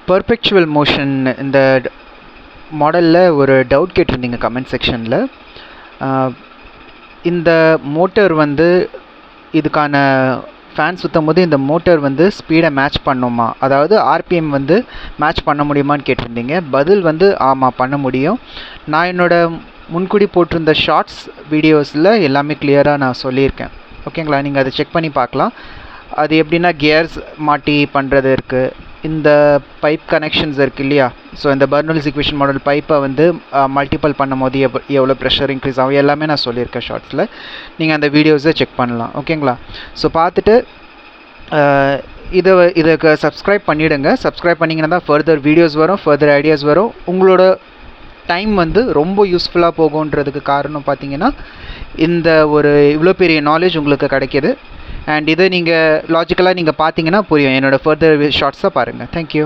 பெர்பெக்சுவல் motion இந்த மாடலில் ஒரு டவுட் கேட்டிருந்தீங்க கமெண்ட் செக்ஷனில். இந்த மோட்டர் வந்து இதுக்கான ஃபேன் சுற்றும் போது இந்த மோட்டர் வந்து ஸ்பீடை மேட்ச் பண்ணுமா, அதாவது ஆர்பிஎம் வந்து மேட்ச் பண்ண முடியுமான்னு கேட்டிருந்தீங்க. பதில் வந்து ஆமாம், பண்ண முடியும். நான் என்னோடய முன்கூடி போட்டிருந்த ஷார்ட்ஸ் வீடியோஸில் எல்லாமே கிளியராக நான் சொல்லியிருக்கேன். ஓகேங்களா, நீங்கள் அதை செக் பண்ணி பார்க்கலாம். அது எப்படின்னா கியர்ஸ் மாட்டி பண்ணுறது இருக்குது, இந்த பைப் கனெக்ஷன்ஸ் இருக்குது இல்லையா. ஸோ இந்த பெர்னோல்லிஸ் ஈக்குவேஷன் மாடல் பைப்பை வந்து மல்டிபிள் பண்ணும் போது எவ்வளோ ப்ரெஷர் இன்க்ரீஸ் ஆகும் எல்லாமே நான் சொல்லியிருக்கேன் ஷார்ட்ஸில். நீங்கள் அந்த வீடியோஸை செக் பண்ணலாம். ஓகேங்களா, ஸோ பார்த்துட்டு இதுக்கு சப்ஸ்கிரைப் பண்ணிவிடுங்க. சப்ஸ்கிரைப் பண்ணிங்கன்னா தான் ஃபர்தர் வீடியோஸ் வரும், ஃபர்தர் ஐடியாஸ் வரும். உங்களோட டைம் வந்து ரொம்ப யூஸ்ஃபுல்லாக போகுன்றதுக்கு காரணம் பார்த்தீங்கன்னா இந்த ஒரு இவ்வளோ பெரிய நாலேஜ் உங்களுக்கு கிடைக்கிது. அண்ட் இதை நீங்கள் லாஜிக்கலாக நீங்கள் பார்த்தீங்கன்னா புரியும். என்னோடய ஃபர்தர் ஷார்ட்ஸை பாருங்கள். தேங்க்யூ.